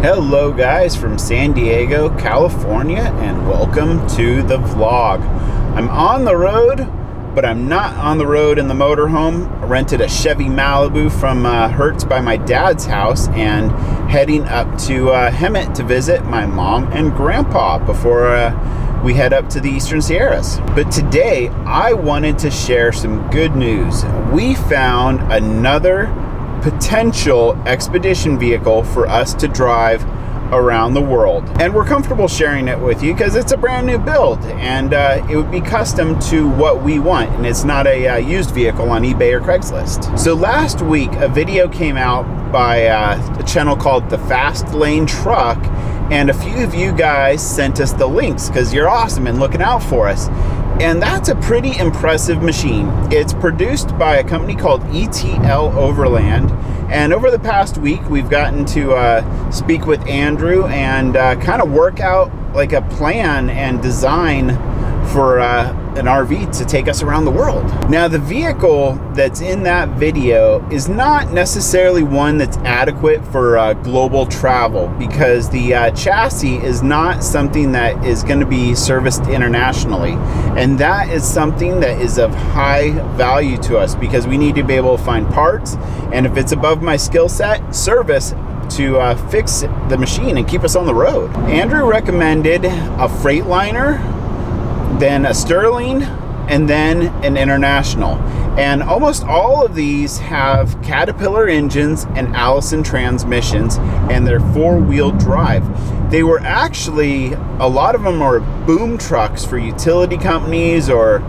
Hello guys from San Diego, California, and welcome to the vlog. I'm on the road, but I'm not on the road in the motorhome. I rented a Chevy Malibu from Hertz by my dad's house and heading up to Hemet to visit my mom and grandpa before we head up to the Eastern Sierras. But today I wanted to share some good news. We found another potential expedition vehicle for us to drive around the world, and we're comfortable sharing it with you because it's a brand new build and it would be custom to what we want, and it's not a used vehicle on eBay or Craigslist. So last week a video came out by a channel called The Fast Lane Truck, and a few of you guys sent us the links because you're awesome and looking out for us. And that's a pretty impressive machine. It's produced by a company called ETL Overland. And over the past week, we've gotten to speak with Andrew and kind of work out like a plan and design for an RV to take us around the world. Now, the vehicle that's in that video is not necessarily one that's adequate for global travel because the chassis is not something that is going to be serviced internationally. And that is something that is of high value to us because we need to be able to find parts, and if it's above my skill set, service to fix the machine and keep us on the road. Andrew recommended a Freightliner, then a Sterling, and then an International. And almost all of these have Caterpillar engines and Allison transmissions, and they're four-wheel drive. They were actually, a lot of them are boom trucks for utility companies, or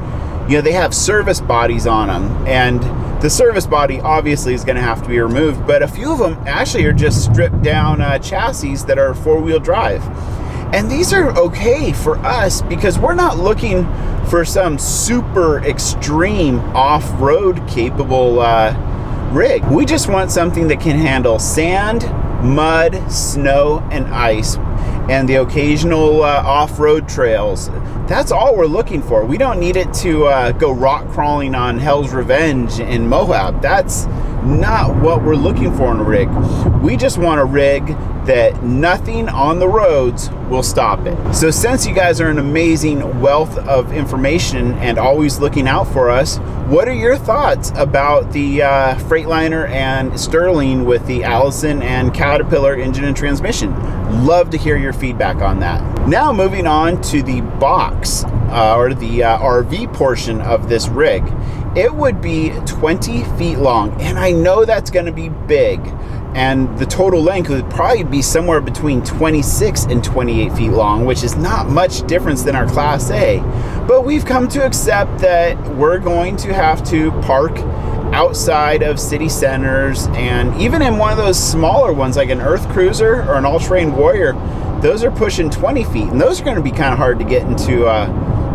they have service bodies on them, and the service body obviously is going to have to be removed, but a few of them actually are just stripped down chassis that are four-wheel drive. And these are okay for us because we're not looking for some super extreme off-road capable rig. We just want something that can handle sand, mud, snow, and ice, and the occasional off-road trails. That's all we're looking for. We don't need it to go rock crawling on Hell's Revenge in Moab. That's not what we're looking for in a rig. We just want a rig that nothing on the roads will stop it. So since you guys are an amazing wealth of information and always looking out for us, what are your thoughts about the Freightliner and Sterling with the Allison and Caterpillar engine and transmission? Love to hear your feedback on that. Now moving on to the box or the RV portion of this rig. It would be 20 feet long, and I know that's going to be big, and the total length would probably be somewhere between 26 and 28 feet long, which is not much difference than our Class A. But we've come to accept that we're going to have to park outside of city centers, and even in one of those smaller ones like an Earth Cruiser or an All-Terrain Warrior, those are pushing 20 feet, and those are going to be kind of hard to get into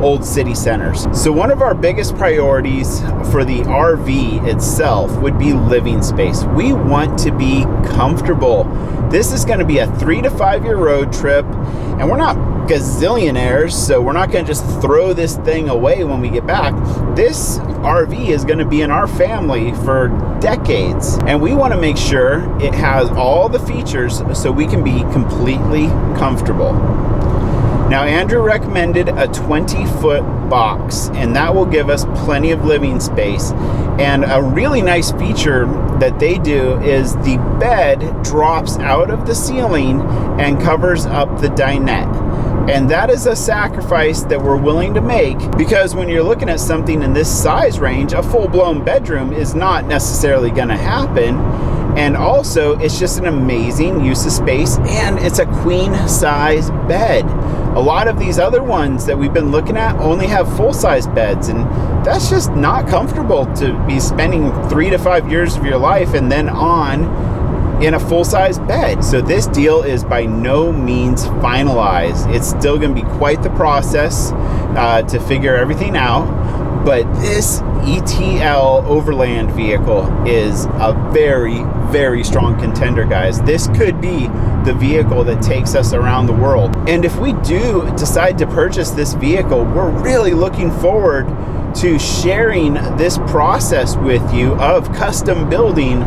old city centers. So one of our biggest priorities for the RV itself would be living space. We want to be comfortable. This is going to be a 3 to 5 year road trip, and we're not gazillionaires, so we're not going to just throw this thing away when we get back. This RV is going to be in our family for decades, and we want to make sure it has all the features so we can be completely comfortable. Now, Andrew recommended a 20-foot box, and that will give us plenty of living space. And a really nice feature that they do is the bed drops out of the ceiling and covers up the dinette. And that is a sacrifice that we're willing to make because when you're looking at something in this size range, a full-blown bedroom is not necessarily going to happen. And also, it's just an amazing use of space, and it's a queen-size bed. A lot of these other ones that we've been looking at only have full-size beds, and that's just not comfortable to be spending 3 to 5 years of your life and then on in a full-size bed. So this deal is by no means finalized. It's still going to be quite the process to figure everything out, but this ETL Overland vehicle is a very, very strong contender, guys. This could be the vehicle that takes us around the world. And if we do decide to purchase this vehicle, we're really looking forward to sharing this process with you of custom building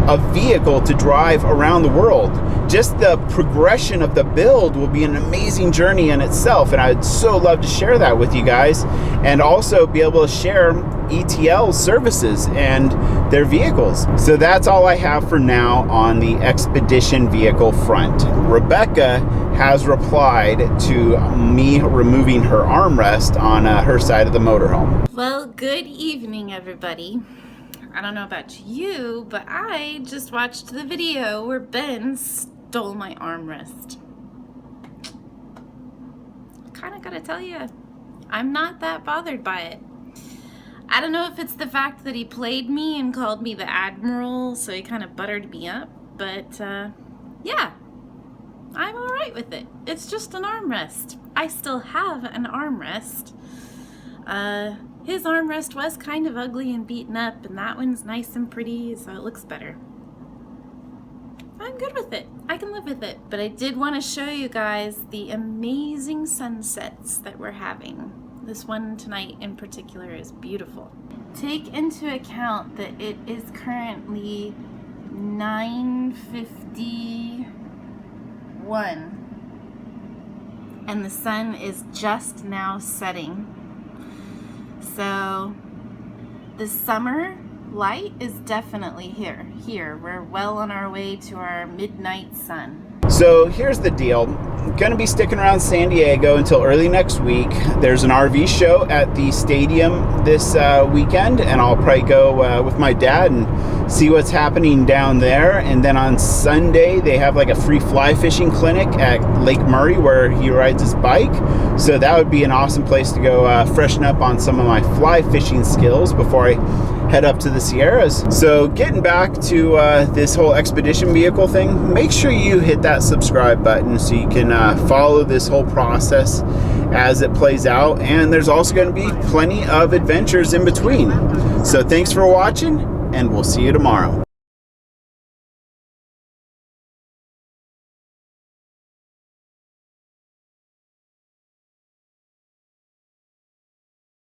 a vehicle to drive around the world. Just the progression of the build will be an amazing journey in itself, and I'd so love to share that with you guys, and also be able to share ETL services and their vehicles. So that's all I have for now on the expedition vehicle front. Rebecca has replied to me removing her armrest on her side of the motorhome. Well, good evening, everybody. I don't know about you, but I just watched the video where Ben stole my armrest. Kinda gotta tell you, I'm not that bothered by it. I don't know if it's the fact that he played me and called me the Admiral, so he kind of buttered me up, but yeah, I'm alright with it. It's just an armrest. I still have an armrest. His armrest was kind of ugly and beaten up, and that one's nice and pretty, so it looks better. I'm good with it. I can live with it. But I did want to show you guys the amazing sunsets that we're having. This one tonight in particular is beautiful. Take into account that it is currently 9:51 and the sun is just now setting. So the summer light is definitely here. We're well on our way to our midnight sun. So here's the deal. I'm gonna be sticking around San Diego until early next week. There's an RV show at the stadium this weekend, and I'll probably go with my dad and see what's happening down there. And then on Sunday they have like a free fly fishing clinic at Lake Murray where he rides his bike. So that would be an awesome place to go freshen up on some of my fly fishing skills before I head up to the Sierras. So getting back to this whole expedition vehicle thing, make sure you hit that subscribe button so you can follow this whole process as it plays out, and there's also going to be plenty of adventures in between. So thanks for watching, and we'll see you tomorrow.